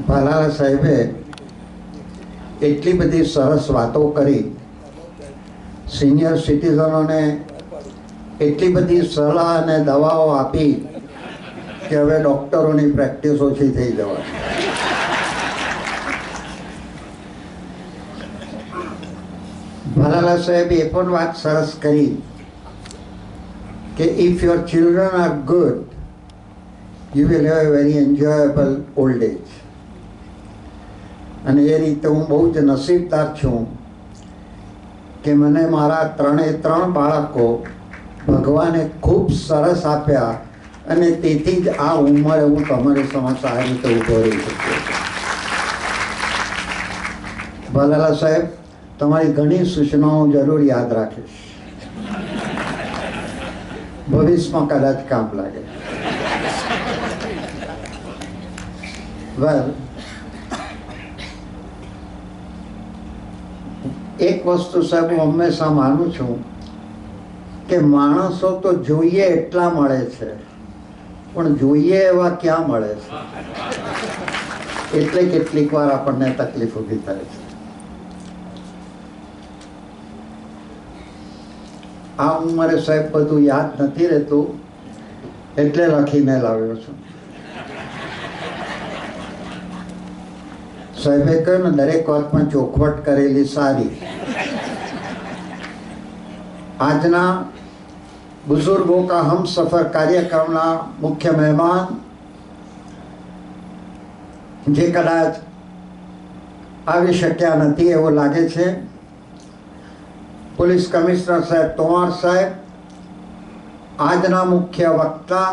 ભાલાલા સાહેબે એટલી બધી સરસ વાતો કરી, સિનિયર સિટીઝનોને એટલી બધી સલાહ અને દવાઓ આપી કે હવે ડૉક્ટરોની પ્રેક્ટિસ ઓછી થઈ જવા. ભાલાલા સાહેબે એ પણ વાત સરસ કરી કે if your children are good, you will have a very enjoyable old age. અને એ રીતે હું બહુ જ નસીબદાર છું કે મને મારા 3 બાળકો ભગવાને ખૂબ સરસ આપ્યા, અને તેથી જ આ ઉંમરે હું તમારી સમક્ષ આ રીતે ઊભો રહી શક્યો. ભાલાલા સાહેબ, તમારી ઘણી સૂચનાઓ જરૂર યાદ રાખીશ, ભવિષ્યમાં કદાચ કામ લાગે. વેલ, એક વસ્તુ સાહેબ હું હંમેશા માનું છું કે માણસો તો જોઈએ એટલા મળે છે, પણ જોઈએ એવા ક્યાં મળે છે, એટલે કેટલીક વાર આપણને તકલીફ ઊભી થાય છે. આ ઉંમરે સાહેબ બધું યાદ નથી રહેતું, એટલે લખીને લાવ્યો છું. સાહેબે કહ્યું ને, દરેક વાતમાં ચોખવટ કરેલી સારી. આજના બુઝુર્ગો કા હમ સફર કાર્યક્રમના મુખ્ય મહેમાન, જે કદાચ આવી શક્યા નથી એવું લાગે છે, પોલીસ કમિશનર સાહેબ તોમર સાહેબ, આજના મુખ્ય વક્તા,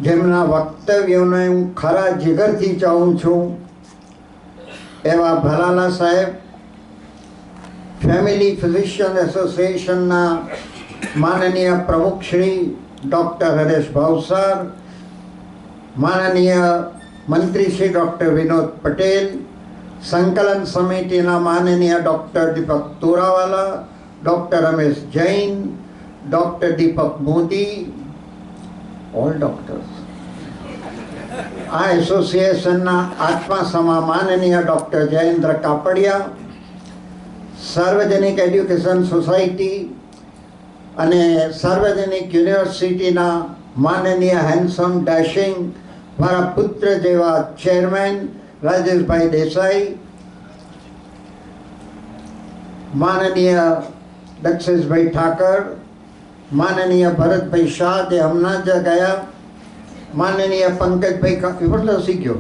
જેમના વક્તવ્યોને હું ખરા જીગરથી ચાહું છું એવા ભાલાલા સાહેબ, ફેમિલી ફિઝિશિયન એસોસિએશનના માનનીય પ્રમુખ શ્રી ડૉક્ટર હરેશ ભાવસાર, માનનીય મંત્રી શ્રી ડૉક્ટર વિનોદ પટેલ, સંકલન સમિતિના માનનીય ડૉક્ટર દીપક તોરાવાલા, ડૉક્ટર રમેશ જૈન, ડૉક્ટર દીપક મોદી, ઓલ ડૉક્ટર્સ. આ એસોસિએશનના આત્મા સમા માનનીય ડૉક્ટર જયેન્દ્ર કાપડિયા, સાર્વજનિક એડ્યુકેશન સોસાયટી અને સાર્વજનિક યુનિવર્સિટીના માનનીય હેન્ડસમ ડેશિંગ મારા પુત્ર જેવા ચેરમેન રાજેશભાઈ દેસાઈ, માનનીય દક્ષેશભાઈ ઠાકર, માનનીય ભરતભાઈ શાહ જે હમણાં જ ગયા, માનનીય પંકજભાઈ એટલો શીખ્યો,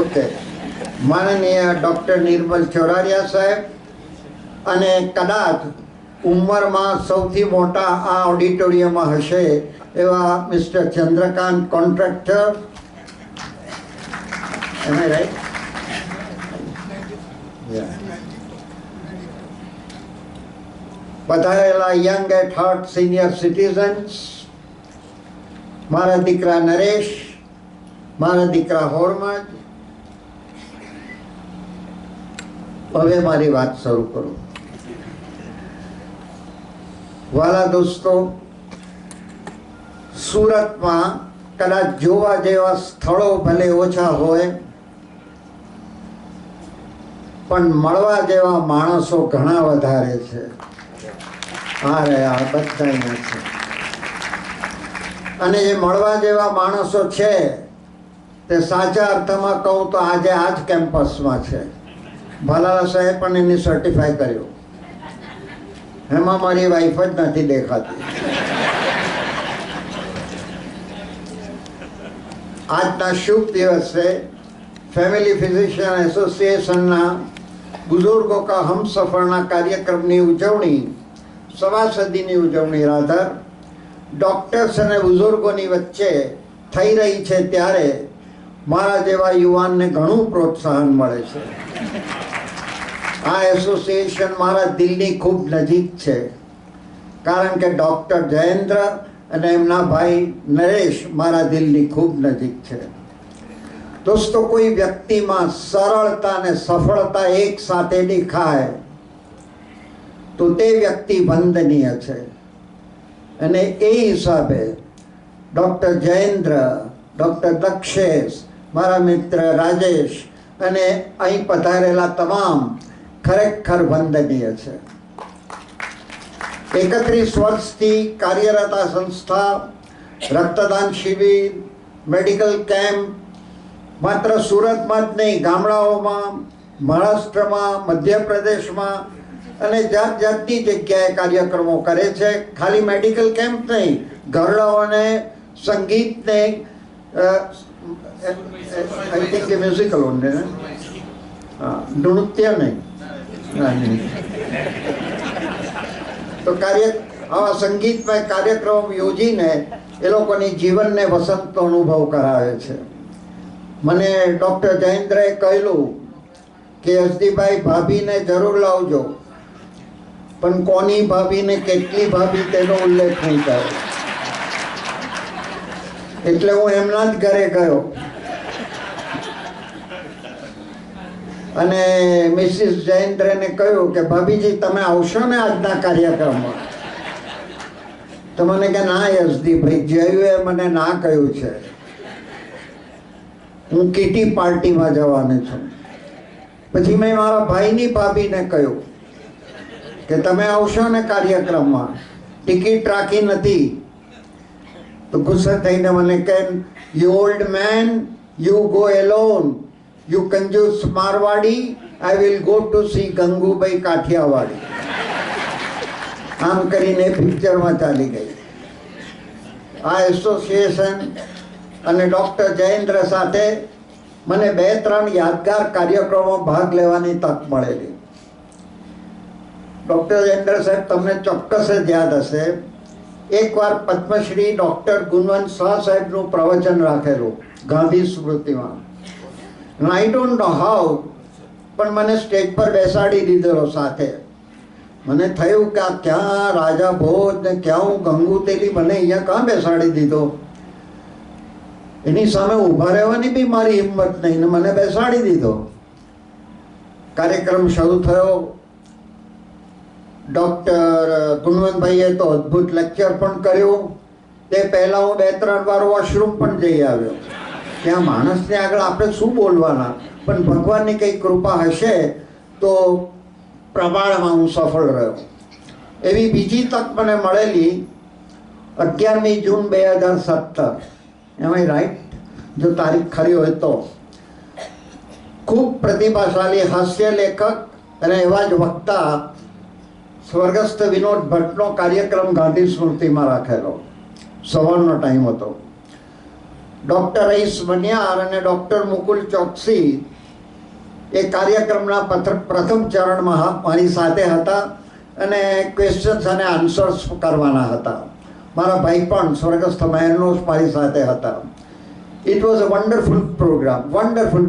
ઓકે, માનનીય ડૉક્ટર નિર્મલ ચોરારિયા સાહેબ, અને કદાચ ઉંમરમાં સૌથી મોટા આ ઓડિટોરિયમમાં હશે એવા mister Chandrakant contractor. Am I right? Yeah. પધારેલા young at heart senior citizens, મારા દીકરા નરેશ, મારા દીકરા હોર્મજ. હવે મારી વાત શરૂ કરું. વાલા દોસ્તો, સુરતમાં કદાચ જોવા જેવા સ્થળો ભલે ઓછા હોય, પણ મળવા જેવા માણસો ઘણા વધારે છે. આ રહ્યા બધા અહીંયા છે, અને જે મળવા જેવા માણસો છે તે સાચા અર્થમાં કહું તો આજે આ જ કેમ્પસમાં છે. ભાલાલા સાહેબ પણ એની સર્ટિફાઈ કર્યું, એમાં મારી વાઈફ જ નથી દેખાતી. આજના શુભ દિવસે ફેમિલી ફિઝિશિયન એસોસિએશનના બુઝુર્ગો કા હમસફરના કાર્યક્રમની ઉજવણી, સવાસદીની ઉજવણી રાધર ડૉક્ટર્સ અને બુઝુર્ગોની વચ્ચે થઈ રહી છે, ત્યારે મારા જેવા યુવાનને ઘણું પ્રોત્સાહન મળે છે. આ એસોસિએશન મારા દિલની ખૂબ નજીક છે, કારણ કે ડૉક્ટર જયેન્દ્ર અને એમના ભાઈ નરેશ મારા દિલની ખૂબ નજીક છે. દોસ્તો, કોઈ વ્યક્તિમાં સરળતા અને સફળતા એક સાથે દેખાય તો તે વ્યક્તિ વંદનીય છે. અને એ હિસાબે ડૉક્ટર જયેન્દ્ર ડૉક્ટર દક્ષેશ, મારા મિત્ર રાજેશ અને અહીં પધારેલા તમામ ખરેખર વંદનીય છે. 31 વર્ષથી કાર્યરત આ સંસ્થા રક્તદાન શિબિર, મેડિકલ કેમ્પ માત્ર સુરતમાં જ નહીં, ગામડાઓમાં, મહારાષ્ટ્રમાં, મધ્યપ્રદેશમાં અને જાત જાતની જગ્યાએ કાર્યક્રમો કરે છે. ખાલી મેડિકલ કેમ્પ નહીં, ઘરડાઓને સંગીતને આઈ થિંક મ્યુઝિકલ ઓનલી ને, હા, નૃત્ય નહીં, તો આવા સંગીતમય કાર્યક્રમ યોજીને એ લોકોની જીવનને વસંતનો અનુભવ કરાવે છે. મને ડૉક્ટર જયેન્દ્રએ કહેલું કે યશદીભાઈ, ભાભીને જરૂર લાવજો, પણ કોની ભાભીને કેટલી ભાભી તેનો ઉલ્લેખ નહીં કર્યો. એટલે હું એમના જ ઘરે ગયો અને મિસિસ જયેન્દ્રને કહ્યું કે ભાભીજી તમે આવશો ને આજના કાર્યક્રમમાં? તો મને કે ના યશદીભાઈ, જયુએ મને ના કહ્યું છે, હું કીટી પાર્ટીમાં જવાની છું. પછી મેં મારા ભાઈની ભાભીને કહ્યું કે તમે આવશો ને કાર્યક્રમમાં? ટિકિટ રાખી નથી. તો ગુસ્સે થઈને મને કહે, you old man, you go alone, you કંજૂસ Marwadi, I will go to see Gangubhai Kathiawadi. આમ કરીને પિક્ચરમાં ચાલી ગઈ. આ એસોસિએશન અને ડૉક્ટર જયેન્દ્ર સાથે મને 2-3 યાદગાર કાર્યક્રમો ભાગ લેવાની તક મળેલી. ડૉક્ટર જયેન્દ્ર સાહેબ, તમને ચોક્કસ જ યાદ હશે, એકવાર પદ્મશ્રી ડૉક્ટર ગુણવંત શાહ સાહેબનું પ્રવચન રાખેલું ગાંધી સ્મૃતિમાં. આઈ ડોન્ટ નો હાઉ, પણ મને સ્ટેજ પર બેસાડી દીધેલો સાથે. મને થયું કે આ ક્યાં રાજા ભોજ ને ક્યાં હું ગંગુ તેલી, મને અહીંયા ક્યાં બેસાડી દીધો. એની સામે ઊભા રહેવાની બી મારી હિંમત નહીં ને મને બેસાડી દીધો. કાર્યક્રમ શરૂ થયો. ડૉક્ટર ગુણવંતભાઈએ તો અદ્ભુત લેક્ચર પણ કર્યું. તે પહેલાં હું 2-3 વાર વોશરૂમ પણ જઈ આવ્યો. ત્યાં માણસને આગળ આપણે શું બોલવાના, પણ ભગવાનની કંઈ કૃપા હશે તો પ્રમાણમાં હું સફળ રહ્યો. એવી બીજી તક મને મળેલી 11મી જૂન 2017. એમાં રાઈટ, જો તારીખ ખરી હોય તો. ખૂબ પ્રતિભાશાળી હાસ્ય લેખક અને એવા જ વક્તા સ્વર્ગસ્થ વિનોદ ભટ્ટનો કાર્યક્રમ ગાંધી સ્મૃતિમાં રાખેલો. સવારનો ટાઈમ હતો. ડૉક્ટર રઈસ મનિયાર અને ડૉક્ટર મુકુલ ચોકસી એ કાર્યક્રમના પ્રથમ ચરણમાં મારી સાથે હતા અને ક્વેશ્ચન્સ અને આન્સર્સ કરવાના હતા. મારા ભાઈ પણ સ્વર્ગસ્થ મહેરનોશ મારી સાથે હતા. It was a wonderful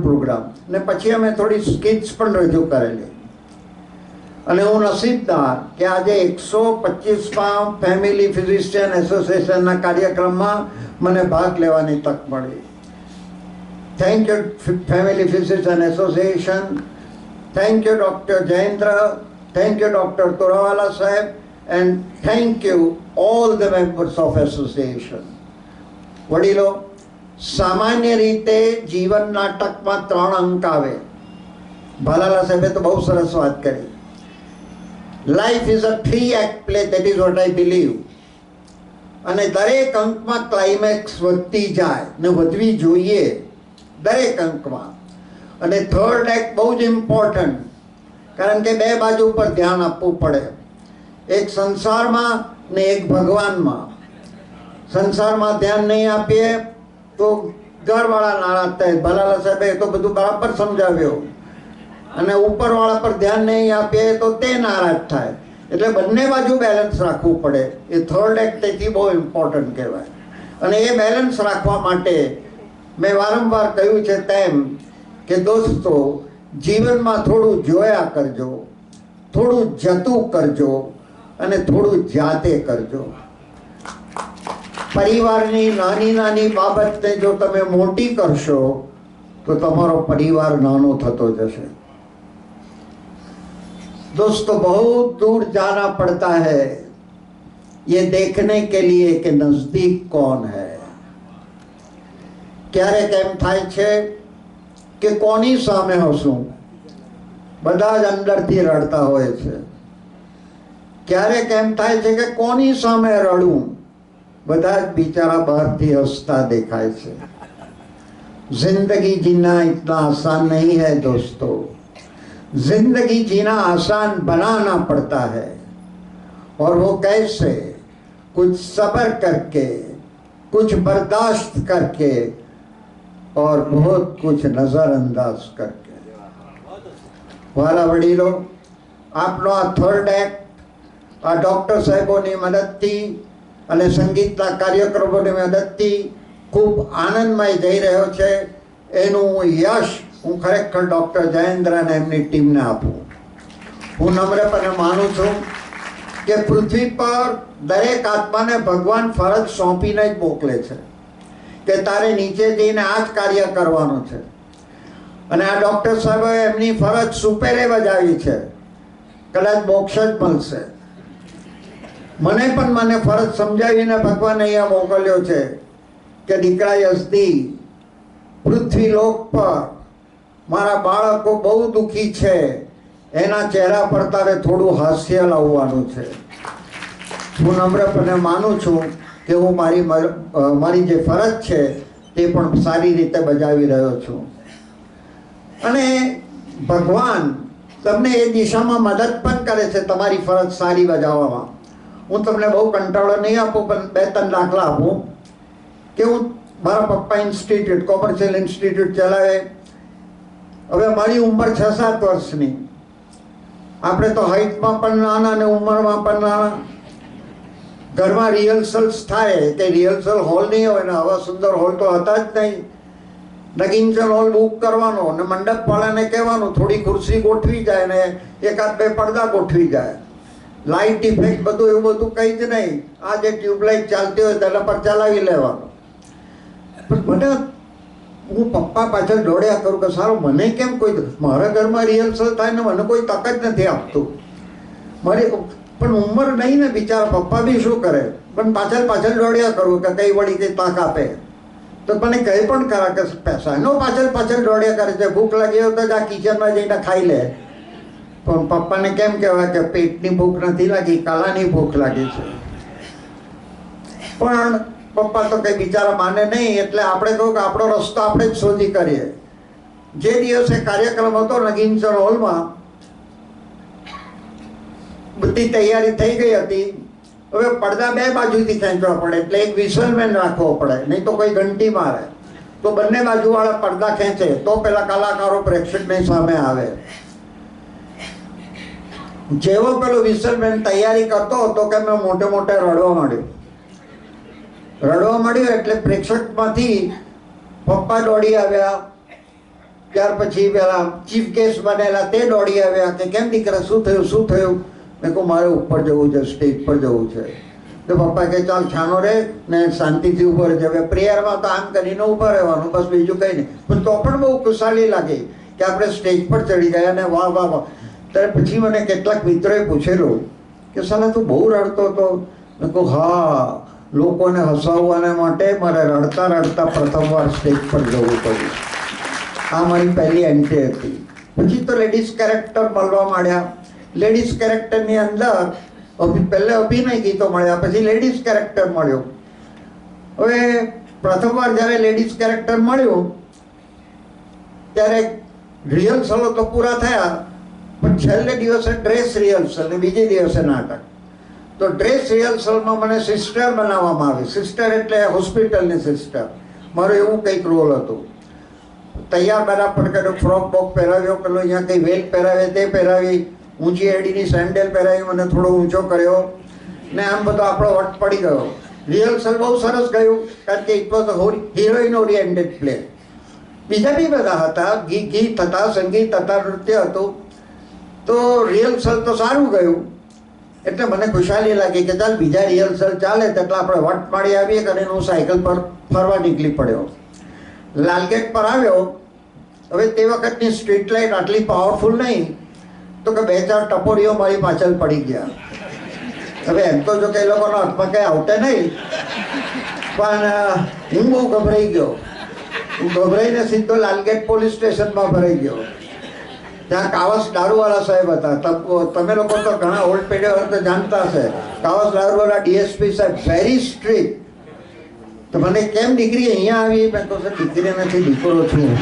program. ને પછી અમે થોડી સ્કિટ્સ પણ રજૂ કરેલી. અને હું નસીબદાર કે આજે 125માં ફેમિલી ફિઝિશિયન એસોસિએશનના કાર્યક્રમમાં મને ભાગ લેવાની તક મળી. Thank you family physician association, thank you doctor Jayendra, thank you doctor Torawala સાહેબ, and thank you all the members of association. વડીલો, સામાન્ય રીતે જીવન નાટકમાં 3 અંક આવે. ભાલાલા સાહેબે તો બહુ સરસ વાત કરી. Life is a 3-act play, that is what I believe. અને દરેક અંકમાં ક્લાઇમેક્સ વધતી જાય ને વધવી જોઈએ દરેક અંકમાં. અને 3rd એક્ટ બહુ જ ઇમ્પોર્ટન્ટ, કારણ કે 2 બાજુ પર ધ્યાન આપવું પડે. એક સંસારમાં ને એક ભગવાનમાં. સંસારમાં ધ્યાન નહીં આપીએ તો ઘરવાળા નારાજ થાય. ભલાલા સાહેબે તો બધું બરાબર સમજાવ્યું. અને ઉપરવાળા પર ધ્યાન નહીં આપીએ તો તે નારાજ થાય. એટલે બંને બાજુ બેલેન્સ રાખવું પડે. એ 3rd એક્ટ તેથી બહુ ઇમ્પોર્ટન્ટ કહેવાય. અને એ બેલેન્સ રાખવા માટે મેં વારંવાર કહ્યું છે તેમ કે દોસ્તો, જીવનમાં થોડું જોયા કરજો, થોડું જતું કરજો અને થોડું જાતે કરજો. પરિવારની નાની બાબતને જો તમે મોટી કરશો તો તમારો પરિવાર નાનો થતો જશે. दोस्तों, बहुत दूर जाना पड़ता है ये देखने के लिए कि नजदीक कौन है. ક્યારેક એમ થાય છે કે કોની સામે હસું, બધા જ અંદરથી રડતા હોય છે. ક્યારેક એમ થાય છે કે કોની સામે રડું, બધા જ બિચારા બહારથી હસતા દેખાય છે. जिंदगी जीना इतना आसान नहीं है दोस्तों, जिंदगी जीना आसान बनाना पड़ता है. और वो कैसे? कुछ सब्र करके, कुछ बर्दाश्त करके और बहुत कुछ नजरअंदाज करके. वाला वडीलो, आपनो आ थर्ड एक्ट आ डॉक्टर साहेबोनी मददथी અને સંગીતના કાર્યક્રમોની મદદથી ખૂબ આનંદમય જઈ રહ્યો છે. એનું યશ હું ખરેખર ડૉક્ટર જયેન્દ્ર અને એમની ટીમને આપું. હું નમ્રપણે માનું છું કે પૃથ્વી પર દરેક આત્માને ભગવાન ફરજ સોંપીને જ મોકલે છે કે તારે નીચે જઈને આ જ કાર્ય કરવાનું છે. અને આ ડૉક્ટર સાહેબે એમની ફરજ સુપેરે બજાવી છે. કદાચ મોક્ષ જ મળશે. મને ફરજ સમજાવીને ભગવાન અહીંયા મોકલ્યો છે કે દીકરા યસદી, પૃથ્વી લોક પર મારા બાળકો બહુ દુઃખી છે, એના ચહેરા પર તારે થોડું હાસ્ય લાવવાનું છે. હું નમ્રપણે માનું છું કે હું મારી જે ફરજ છે તે પણ સારી રીતે બજાવી રહ્યો છું. અને ભગવાન તમને એ દિશામાં મદદ પણ કરે છે તમારી ફરજ સારી બજાવવામાં. હું તમને બહુ કંટાળો નહીં આપું, પણ 2-3 દાખલા આપું કે હું મારા પપ્પા ઇન્સ્ટિટ્યૂટ, કોમર્શિયલ ઇન્સ્ટિટ્યૂટ ચલાવે. હવે મારી ઉંમર 6-7 વર્ષની. આપણે તો હાઇટમાં પણ નાના અને ઉંમરમાં પણ નાના. ઘરમાં રિહર્સલ્સ થાય કે રિહર્સલ હોલ નહીં હોય ને, આવા સુંદર હોલ તો હતા જ નહીં. નગીનચલ હોલ બુક કરવાનો ને મંડપવાળાને કહેવાનું થોડી ખુરશી ગોઠવી જાય ને 1-2 પડદા ગોઠવી જાય. લાઇટ ઇફેક્ટ બધું એવું બધું કંઈ જ નહીં. આ જે ટ્યુબલાઇટ ચાલતી હોય તેના પર ચલાવી લેવાનું. પણ મને હું પપ્પા પાછળ દોડ્યા કરું કે સારું મને કેમ કોઈ, મારા ઘરમાં રિહર્સલ થાય ને મને કોઈ તક જ નથી આપતું. મારી પણ ઉંમર નહીં ને, બિચારા પપ્પા બી શું કરે, પણ પાછળ દોડ્યા કરું કે કઈ વળી કઈ તાક આપે. તો મને કહે પણ ખરા કે પૈસાનો પાછળ દોડ્યા કરે છે, ભૂખ લાગી હોય તો આ કિચનમાં જઈને ખાઈ લે. પણ પપ્પાને કેમ કહેવાય કે પેટની ભૂખ નથી લાગી, કાલાની ભૂખ લાગી છે. પણ પપ્પા તો કંઈ બિચારા માને નહીં, એટલે આપણે કહું કે આપણો રસ્તો આપણે જ શોધી કરીએ. જે દિવસે કાર્યક્રમ હતો નગીનચર હોલમાં, બધી તૈયારી થઈ ગઈ હતી. હવે પડદા 2 બાજુથી ખેંચવા પડે, એટલે એક વિસલમેન રાખવો પડે, નહીં તો કોઈ ઘંટી મારે. તો બંને બાજુવાળા પડદા ખેંચે તો પેલા કલાકારો પ્રેક્ષકની સામે આવે. જેવો પેલો વિસલમેન તૈયારી કરતો હતો કે મેં મોટે રડવા માંડ્યું એટલે પ્રેક્ષકમાંથી પપ્પા દોડી આવ્યા. ત્યાર પછી પેલા ચીફ ગેસ્ટ બનેલા તે દોડી આવ્યા કે કેમ દીકરા શું થયું? મેં કહું મારે ઉપર જવું છે, સ્ટેજ પર જવું છે. તો પપ્પા કહે ચાલ છાનો રહે ને શાંતિથી ઉભો રહે. હવે પ્રેયરમાં તો આમ કરીને ઊભા રહેવાનું, બસ બીજું કંઈ નહીં. પણ તો પણ બહુ ખુશાલી લાગી કે આપણે સ્ટેજ પર ચડી ગયા ને વાહ વાહ વાહ. ત્યારે પછી મને કેટલાક મિત્રોએ પૂછેલું કે સાલા તું બહુ રડતો હતો. મેં કહું હા, લોકોને હસાવવાને માટે મારે રડતા પ્રથમવાર સ્ટેજ પર જવું પડ્યું. આ મારી પહેલી એન્ટ્રી હતી. પછી તો લેડીઝ કેરેક્ટર મળવા માંડ્યા. લેડીઝ કેરેક્ટરની અંદર પહેલે અભિનય ગીતો મળ્યા, પછી લેડીઝ કેરેક્ટર મળ્યો. હવે પ્રથમવાર જ્યારે લેડીઝ કેરેક્ટર મળ્યું ત્યારે રિહર્સલો તો પૂરા થયા, પણ છેલ્લે દિવસે ડ્રેસ રિહર્સલ ને બીજે દિવસે નાટક. તો ડ્રેસ રિહર્સલમાં મને સિસ્ટર બનાવવામાં આવી. સિસ્ટર એટલે હોસ્પિટલની સિસ્ટર. મારો એવું કંઈક રોલ હતું. તૈયાર બરાબર કર્યો, ફ્રોક બોક પહેરાવ્યો, પેલો અહીંયા કંઈ વેલ પહેરાવે તે પહેરાવી, ઊંચી એડીની સેન્ડલ પહેરાવી, મને થોડો ઊંચો કર્યો ને આમ બધો આપણો વટ પડી ગયો. રિહર્સલ બહુ સરસ ગયું, કારણ કે it was heroine oriented play. બીજા બી બધા હતા, ગીત હતા, સંગીત હતા, નૃત્ય હતું. તો રિહર્સલ તો સારું ગયું. એટલે મને ખુશાલી લાગી કે ચાલ બીજા રિહર્સલ ચાલે તેટલા આપણે વટ પાડી આવીએ. અને હું સાયકલ પર ફરવા નીકળી પડ્યો. લાલગેટ પર આવ્યો. હવે તે વખતની સ્ટ્રીટ લાઇટ આટલી પાવરફુલ નહીં, તો કે 2-4 ટપોરીઓ મારી પાછળ પડી ગયા. હવે એમ તો જો કે એ લોકોના હાથમાં કંઈ આવતા નહીં, પણ હું બહુ ગભરાઈ ગયો હું ગભરાઈને સીધો લાલગેટ પોલીસ સ્ટેશનમાં ભરાઈ ગયો. ત્યાં કાવસ દારૂવાળા સાહેબ હતા. તમે લોકો તો ઘણા ઓલ્ડ પેઢી તો જાણતા હશે. કાવસ દારૂવાળા ડીએસપી સાહેબ વેરી સ્ટ્રિક્ટ. તો મને કેમ દીકરી અહીંયા આવી? મેં કહું સર દીકરી નથી, દીકરો છું.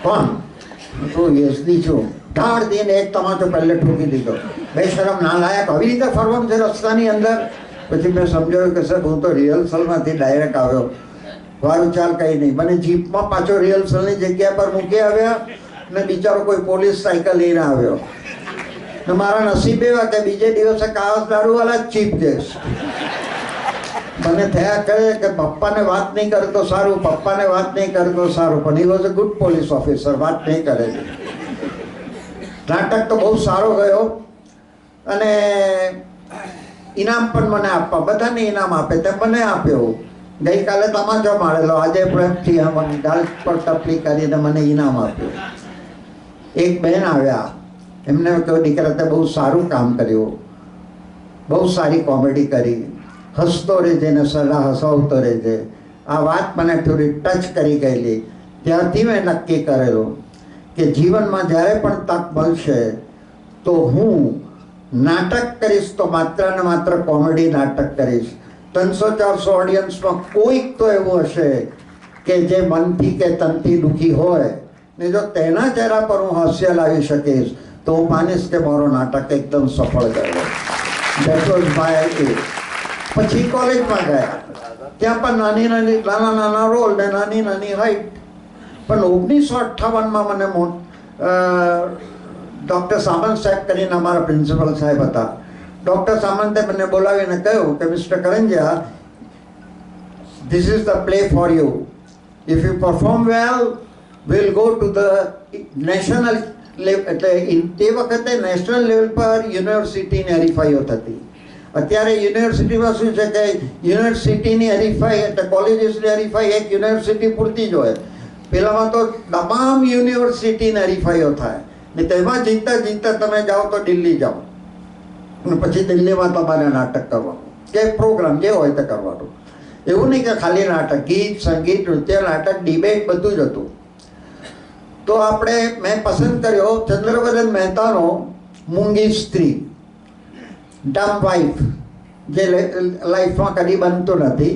કોણ? તું યસદી છું. ઢાળ દઈને એક તમાચો પહેલે ઠોકી દીધો. બેશરમ ના લાયક આવી રીતે ફરવાનું છે રસ્તાની અંદર. પછી મેં સમજાવ્યું કે સાહેબ હું તો રિહર્સલમાંથી ડાયરેક્ટ આવ્યો. વારું ચાલ કંઈ નહીં. મને જીપમાં પાછો રિહર્સલની જગ્યા પર મૂકી આવ્યા ને બિચારો કોઈ પોલીસ સાયકલ લઈને આવ્યો. ને મારા નસીબ એવા કે બીજે દિવસે કાવસ દારૂવાળા જ ચીફ ગેસ્ટ. મને થયા કરે કે પપ્પાને વાત નહીં કરે તો સારું, પપ્પાને વાત નહીં કરે તો સારું. પણ he was a good police officer, વાત નહીં કરે. નાટક તો બહુ સારો ગયો અને ઇનામ પણ મને આપવા, બધાને ઇનામ આપે તેમ મને આપ્યો. ગઈકાલે તમાચો મારેલો, આજે પ્રેમથી ગાલ પર ટપલી કરીને મને ઇનામ આપ્યું. એક બહેન આવ્યા, એમને કહ્યું દીકરા તે બહુ સારું કામ કર્યું, બહુ સારી કોમેડી કરી, હસતો રહેજે ને સદા હસાવતો રહેજે. આ વાત મને થોડી ટચ કરી ગયેલી. ત્યારથી મેં નક્કી કરેલું કે જીવનમાં જ્યારે પણ તક મળશે તો હું નાટક કરીશ તો માત્ર ને માત્ર કોમેડી નાટક કરીશ. 300-400 ઓડિયન્સમાં કોઈક તો એવું હશે કે જે મનથી કે તનથી દુઃખી હોય ને જો તેના ચહેરા પર હું હાસ્ય લાવી શકીશ તો હું માનીશ કે મારો નાટક એકદમ સફળ ગયો. ધેટ વોઝ માય એમ. પછી કોલેજમાં ગયા, ત્યાં પણ નાના નાના રોલ ને નાની નાની હાઈટ. પણ 1958માં મને ડૉક્ટર સામંત સાહેબ કરીને અમારા પ્રિન્સિપલ સાહેબ હતા. ડૉક્ટર સામંતે મને બોલાવીને કહ્યું કે mister Karanjia, this is the play for you. If you perform well will go to the national level. એટલે તે વખતે નેશનલ લેવલ પર યુનિવર્સિટીની હરીફાઈઓ થતી. અત્યારે યુનિવર્સિટીમાં શું છે કે યુનિવર્સિટીની હરીફાઈ એટલે કોલેજીસની હરીફાઈ એક યુનિવર્સિટી પૂરતી જ હોય. પેલામાં તો તમામ યુનિવર્સિટીની હરીફાઈઓ થાય ને તેમાં જીતતા જીતતા તમે જાઓ તો દિલ્હી જાઓ અને પછી દિલ્હીમાં તમારે નાટક કરવાનું કે પ્રોગ્રામ જે હોય તે કરવાનું. એવું નહીં કે ખાલી નાટક, ગીત, સંગીત, નૃત્ય, નાટક, ડિબેટ બધું જ હતું. તો મેં પસંદ કર્યો ચંદ્રવદન મહેતાનો મૂંગી સ્ત્રી, ડમ વાઇફ, જે લાઈફમાં કદી બનતું નથી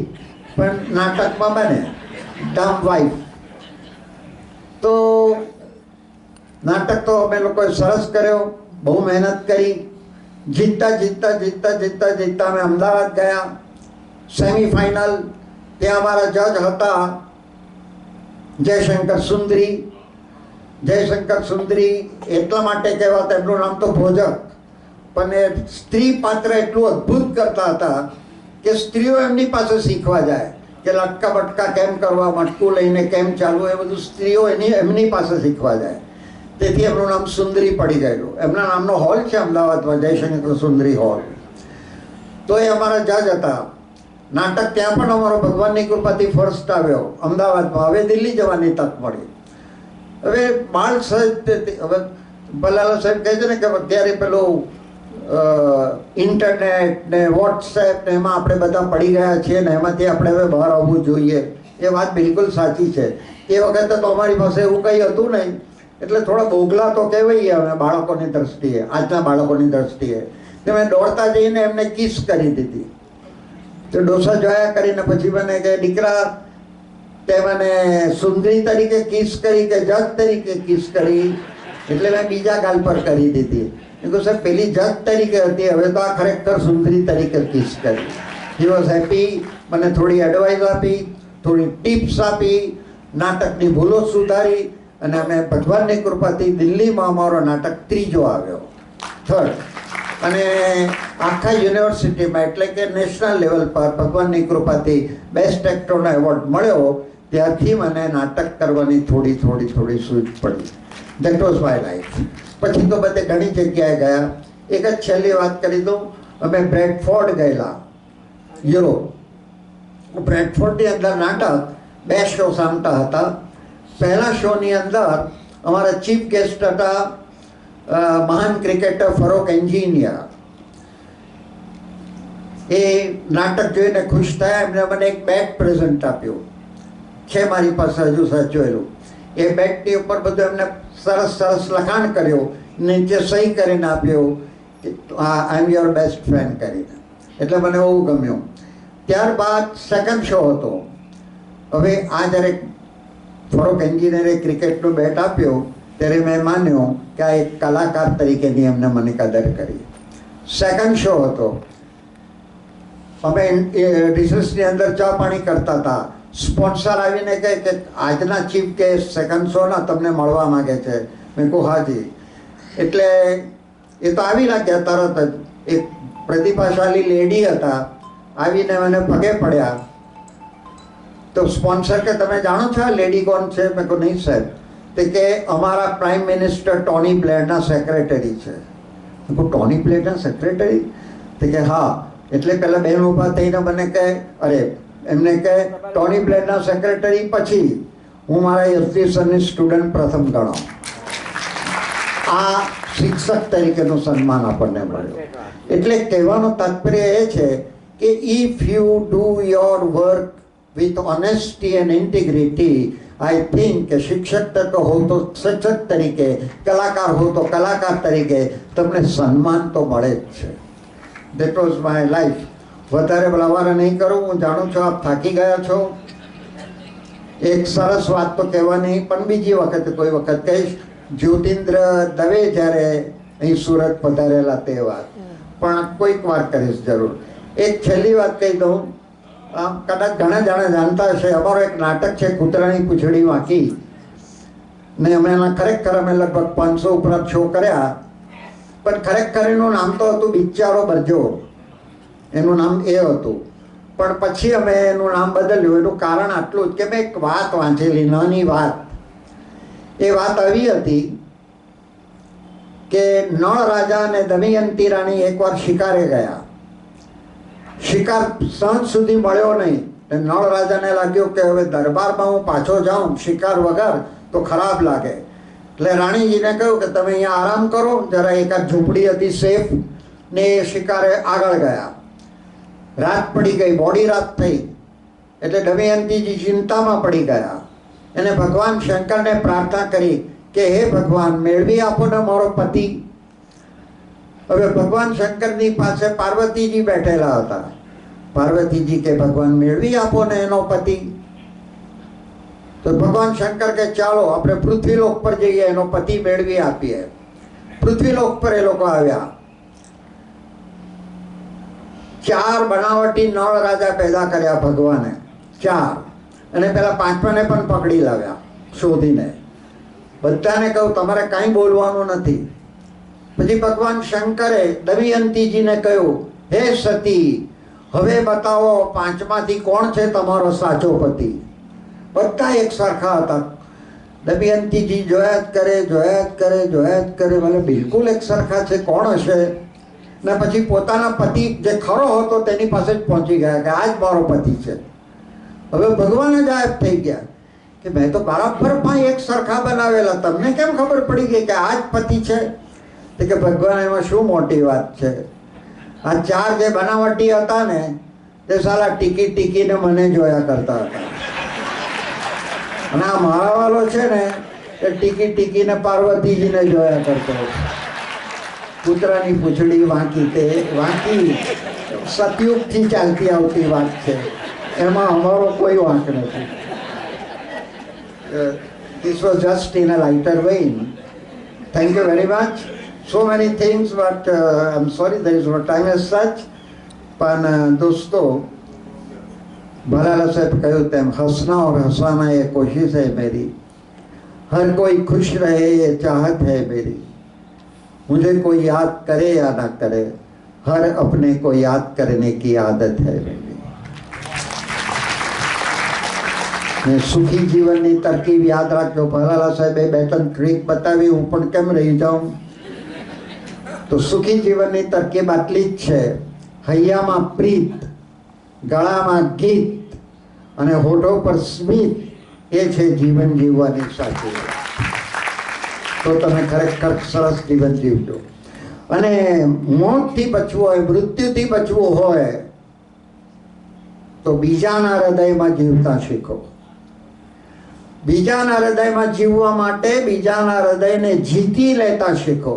પણ નાટકમાં બને, ડમ વાઇફ. તો નાટક તો અમે લોકોએ સરસ કર્યો, બહુ મહેનત કરી. જીતતા અમે અમદાવાદ ગયા, સેમિફાઇનલ. ત્યાં અમારા જજ હતા જયશંકર સુંદરી. જયશંકર સુંદરી એટલા માટે કહેવાતા, એમનું નામ તો ભોજક, પણ એ સ્ત્રી પાત્ર એટલું અદ્ભુત કરતા હતા કે સ્ત્રીઓ એમની પાસે શીખવા જાય કે લટકા બટકા કેમ કરવા, મટકું લઈને કેમ ચાલવું, એ બધું સ્ત્રીઓ એમની પાસે શીખવા જાય. તેથી એમનું નામ સુંદરી પડી ગયેલું. એમના નામનો હોલ છે અમદાવાદમાં, જયશંકર સુંદરી હોલ. તો એ અમારા જજ હતા. નાટક ત્યાં પણ અમારો ભગવાનની કૃપાથી ફર્સ્ટ આવ્યો અમદાવાદમાં. હવે દિલ્હી જવાની તક મળી. હવે બાળ સાહેબ, હવે ભલાલા સાહેબ કહે છે ને કે અત્યારે પેલું ઇન્ટરનેટ ને વોટ્સએપ ને એમાં આપણે બધા પડી ગયા છીએ ને એમાંથી આપણે હવે બહાર આવવું જોઈએ. એ વાત બિલકુલ સાચી છે. એ વખતે તો અમારી પાસે એવું કંઈ હતું નહીં, એટલે થોડા બોગલા તો કહેવાઈએ અમે બાળકોની દ્રષ્ટિએ, આજના બાળકોની દ્રષ્ટિએ. તો મેં દોડતા જઈને એમને કિસ કરી દીધી. તો ડોસા જોયા કરીને પછી મને કે દીકરા તે મને સુંદરી તરીકે કિસ કરી કે જજ તરીકે કિસ કરી? એટલે મેં બીજા ગાલ પર કરી દીધી. મેં કહ્યું સાહેબ પેલી જજ તરીકે હતી, હવે તો આ ખરેખર સુંદરી તરીકે કિસ કરી. He was happy. મને થોડી એડવાઇસ આપી, થોડી ટિપ્સ આપી, નાટકની ભૂલો સુધારી અને અમે ભગવાનની કૃપાથી દિલ્હીમાં અમારો નાટક ત્રીજો આવ્યો, થર્ડ. અને આખા યુનિવર્સિટીમાં એટલે કે નેશનલ લેવલ પર ભગવાનની કૃપાથી બેસ્ટ એક્ટરનો એવોર્ડ મળ્યો. ત્યારથી મને નાટક કરવાની થોડી સૂઝ પડી. That was my life. પછી તો બધે ઘણી જગ્યાએ ગયા. એક જ છેલ્લી વાત કરી દઉં. અમે બ્રેડફોર્ડ ગયેલા, યુરોપ. બ્રેડફોર્ડની અંદર નાટક 2 શો સામટા હતા. પહેલા શોની અંદર અમારા ચીફ ગેસ્ટ હતા મહાન ક્રિકેટર ફરોક એન્જિનિયર. એ નાટક જોઈને ખુશ થયા. એમને મને એક બેટ પ્રેઝન્ટ આપ્યું. છે મારી પાસે હજુ સાચવેલું. એ બેગની ઉપર બધું એમને સરસ સરસ લખાણ કર્યું, નીચે સહી કરીને આપ્યું કે આઈ એમ યોર બેસ્ટ ફ્રેન્ડ કરીને. એટલે મને બહુ ગમ્યું. ત્યારબાદ સેકન્ડ શો હતો. હવે આ જ્યારે ફારૂક એન્જિનિયરે ક્રિકેટનું બેટ આપ્યું ત્યારે મેં માન્યું કે આ એક કલાકાર તરીકેની એમને મને કદર કરી. સેકન્ડ શો હતો. અમે રિસર્ચની અંદર ચા પાણી કરતા હતા. સ્પોન્સર આવીને કહે કે આજના ચીફ ગેસ્ટ સેકન્ડ શોના તમને મળવા માંગે છે. મેં કહું હાજી. એટલે એ તો આવી લાગ્યા તરત જ. એક પ્રતિભાશાળી લેડી હતા, આવીને મને પગે પડ્યા. તો સ્પોન્સર કે તમે જાણો છો આ લેડી કોણ છે? મેં કહું નહીં સાહેબ. તે કે અમારા પ્રાઇમ મિનિસ્ટર ટોની બ્લેરના સેક્રેટરી છે. મેં કહું ટોની બ્લેરના સેક્રેટરી? તે કે હા. એટલે પેલા બેન ઊભા થઈને મને કહે, અરે એમને કહે ટોની બ્લેરના સેક્રેટરી પછી હું મારા યશવી સરની સ્ટુડન્ટ પ્રથમ ગણો. આ શિક્ષક તરીકેનું સન્માન આપણને મળ્યું. એટલે કહેવાનો તાત્પર્ય એ છે કે if you do your work with honesty and integrity, I think કે શિક્ષક તક હો તો શિક્ષક તરીકે, કલાકાર હો તો કલાકાર તરીકે તમને સન્માન તો મળે જ છે. That was my life. વધારે બલાવારા નહીં કરું. હું જાણું છું આપ થાકી ગયા છો. એક સરસ વાત તો કહેવાની, પણ બીજી વખતે કોઈ વખત કહીશ. જ્યોતિન્દ્ર દવે જ્યારે અહીં સુરત પધારેલા તે વાત પણ કોઈક વાર કરીશ જરૂર. એક છેલ્લી વાત કહી દઉં. કદાચ ઘણા જણા જાણતા હશે, અમારો એક નાટક છે કૂતરાની પૂંછડી વાંકી ને અમે એના ખરેખર અમે લગભગ 500 ઉપરાંત શો કર્યા. પણ ખરેખર એનું નામ તો હતું બિચારો બરજો, એનું નામ એ હતું. પણ પછી અમે એનું નામ બદલ્યું. એનું કારણ આટલું જ કે મેં એક વાત વાંચેલી, નાની વાત. એ વાત આવી હતી કે નળ રાજા અને દમયંતી રાણી એકવાર શિકારે ગયા. શિકાર સાંજ સુધી મળ્યો નહીં. નળ રાજાને લાગ્યું કે હવે દરબારમાં હું પાછો જાઉં શિકાર વગર તો ખરાબ લાગે. એટલે રાણીજીને કહ્યું કે તમે અહીંયા આરામ કરો જરા. એકાદ ઝૂંપડી હતી સેફ ને એ શિકારે આગળ ગયા. રાત પડી ગઈ, મોડી રાત થઈ. એટલે દમયંતીજી ચિંતામાં પડી ગયા. એને ભગવાન શંકરને પ્રાર્થના કરી કે હે ભગવાન, મેળવી આપો ને મારો પતિ. હવે ભગવાન શંકરની પાસે પાર્વતીજી બેઠેલા હતા. પાર્વતીજી કે ભગવાન મેળવી આપો ને એનો પતિ. તો ભગવાન શંકર કે ચાલો આપણે પૃથ્વીલોક પર જઈએ, એનો પતિ મેળવી આપીએ. પૃથ્વીલોક પર એ લોકો આવ્યા. 4 બનાવટી નળ રાજા પેદા કર્યા ભગવાને, 4. અને પેલા 5માને પણ પકડી લાવ્યા શોધીને. બધાને કહ્યું તમારે કાંઈ બોલવાનું નથી. પછી ભગવાન શંકરે દમયંતીજીને કહ્યું, હે સતી, હવે બતાવો 5માંથી કોણ છે તમારો સાચો પતિ. બધા એક સરખા હતા. દમયંતીજી જોયા જ કરે, જોયા જ કરે, જોયા જ કરે, મને બિલકુલ એક સરખા છે, કોણ હશે? ને પછી પોતાના પતિ જે ખરો હતો તેની પાસે જ પહોંચી ગયા કે આ જ મારો પતિ છે. હવે ભગવાન જ ગાયબ થઈ ગયા કે મેં તો બરાબર પણ એક સરખા બનાવેલા, તમને કેમ ખબર પડી ગઈ કે આ જ પતિ છે? કે ભગવાન એમાં શું મોટી વાત છે? આ 4 જે બનાવટી હતા ને તે સાલા ટીકી ટીકીને મને જોયા કરતા હતા. અને આ મારા વાલો છે ને એ ટીકી ટીકીને પાર્વતીજીને જોયા કરતો. કૂતરાની પૂંછડી વાંકી, તે વાંકી સતયુગથી ચાલતી આવતી વાત છે, એમાં અમારો કોઈ વાંક નથી. This was just in a lighter vein. Thank you very much. So many things, but I'm sorry there is no time as such. પણ દોસ્તો, ભલાલા સાહેબ કહ્યું તેમ હસના और हंसाना ये कोशिश है मेरी, हर कोई खुश रहे ये चाहत है मेरी, मुझे कोई याद करे या ना करे, हर अपने को याद करने की आदत है मेरी. સુખી જીવનની તરકીબ યાદ રાખજો. ભલાલા સાહેબે 2-3 ટ્રીક બતાવી, હું પણ કેમ રહી જાઉં. તો સુખી જીવનની તરકીબ આટલી જ છે: હૈયામાં પ્રીત, ગળામાં ગીત અને હોઠો પર સ્મિત. એ છે જીવન જીવવાની સાચી વાત. તો તમે ખરેખર સરસ જીવન જીવજો. અને મોતથી બચવું હોય, મૃત્યુથી બચવું હોય તો બીજાના હૃદયમાં જીવતા શીખો. બીજાના હૃદયમાં જીવવા માટે બીજાના હૃદયને જીતી લેતા શીખો.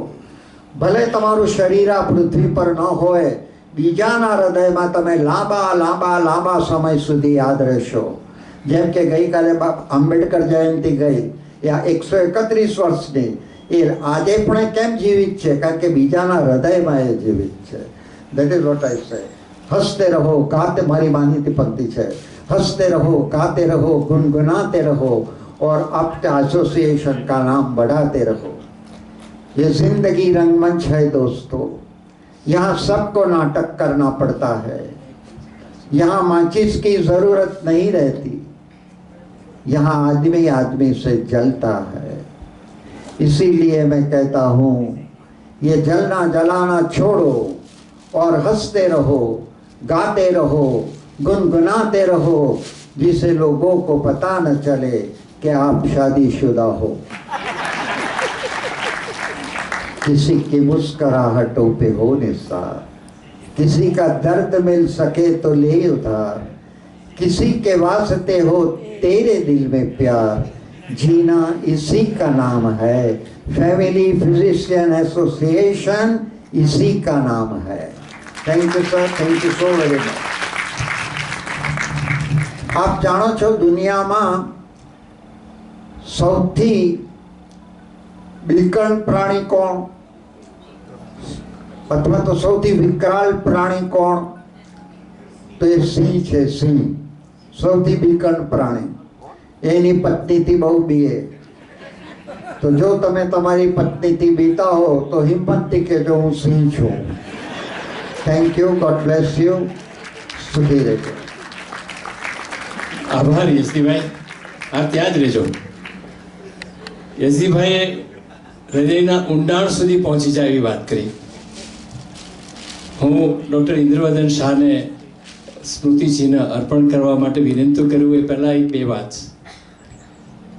ભલે તમારું શરીર આ પૃથ્વી પર ન હોય, બીજાના હૃદયમાં તમે લાંબા લાંબા લાંબા સમય સુધી યાદ રહેશો. જેમ કે ગઈકાલે આંબેડકર જયંતિ ગઈ, એ 131 વર્ષની, એ આજે પણ કેમ જીવિત છે? કારણ કે બીજાના હૃદયમાં એ જીવિત છે. દેટ ઇઝ વોટ આઈ સે. હસતે રહો ગાતે, મારી માનીતી પંક્તિ છે, हंसते रहो गाते रहो गुनगुनाते रहो और आपके एसोसिएशन का नाम बढ़ाते रहो. ये जिंदगी रंगमंच है दोस्तों. यहाँ सबको नाटक करना पड़ता है. यहाँ माचिस की जरूरत नहीं रहती. यहाँ आदमी आदमी से जलता है. इसीलिए मैं कहता हूँ, ये जलना जलाना छोड़ो और हंसते रहो गाते रहो गुनगुनाते रहो, जिससे लोगों को पता न चले कि आप शादीशुदा हो. किसी की मुस्कुराहटों पे हो निसार, किसी का दर्द मिल सके तो ले उधार, किसी के वास्ते हो तेरे दिल में प्यार, जीना इसी का नाम है. फैमिली फिजिशियन एसोसिएशन इसी का नाम है. Thank you sir, thank you so very much. આપ જાણો છો, દુનિયામાં સૌથી બીકણ પ્રાણી કોણ, અથવા તો સૌથી વિકરાળ પ્રાણી કોણ? તો એ સિંહ છે. સિંહ સૌથી બીકણ પ્રાણી. એની પત્નીથી બહુ બીએ. તો જો તમે તમારી પત્નીથી બીતા હો તો હિંમતથી કહેજો હું સિંહ છું. Thank you. God bless you. સુખી રહેજો. આભાર યશદીભાઈ. આપ ત્યાં જ રહેજો. યશદીભાઈએ હૃદયના ઊંડાણ સુધી પહોંચી જાય એવી વાત કરી. હું ડૉક્ટર ઇન્દ્રવદન શાહને સ્મૃતિચિહ્ન અર્પણ કરવા માટે વિનંતી કરું એ પહેલાં એક બે વાત.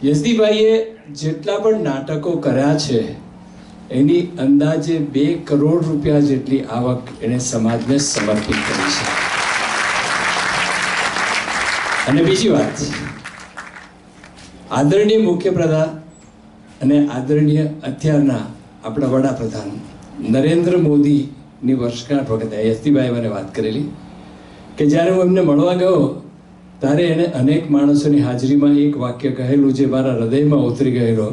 યશદીભાઈએ જેટલા પણ નાટકો કર્યા છે એની અંદાજે 2 કરોડ રૂપિયા જેટલી આવક એણે સમાજને સમર્પિત કરી છે. અને બીજી વાત, આદરણીય મુખ્યપ્રધાન અને આદરણીય અત્યારના આપણા વડાપ્રધાન નરેન્દ્ર મોદીની વર્ષગાંઠ વખતે યશદીભાઈએ મને વાત કરેલી કે જ્યારે હું એમને મળવા ગયો ત્યારે એણે અનેક માણસોની હાજરીમાં એક વાક્ય કહેલું જે મારા હૃદયમાં ઉતરી ગયેલો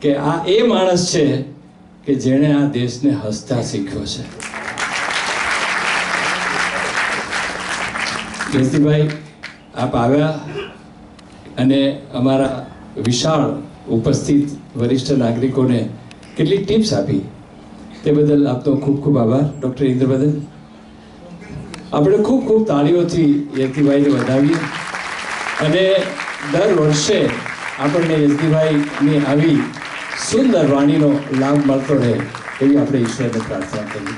કે આ એ માણસ છે કે જેણે આ દેશને હસતા શીખ્યો છે. યશદીભાઈ, આપ આવ્યા અને અમારા વિશાળ ઉપસ્થિત વરિષ્ઠ નાગરિકોને કેટલીક ટિપ્સ આપી, તે બદલ આપનો ખૂબ ખૂબ આભાર. ડૉક્ટર ઇન્દ્રવદન, આપણે ખૂબ ખૂબ તાળીઓથી યશદીભાઈને વધાવીએ અને દર વર્ષે આપણને યશદીભાઈની આવી સુંદર વાણીનો લાભ મળતો રહે એવી આપણે ઈશ્વરને પ્રાર્થના કરીએ.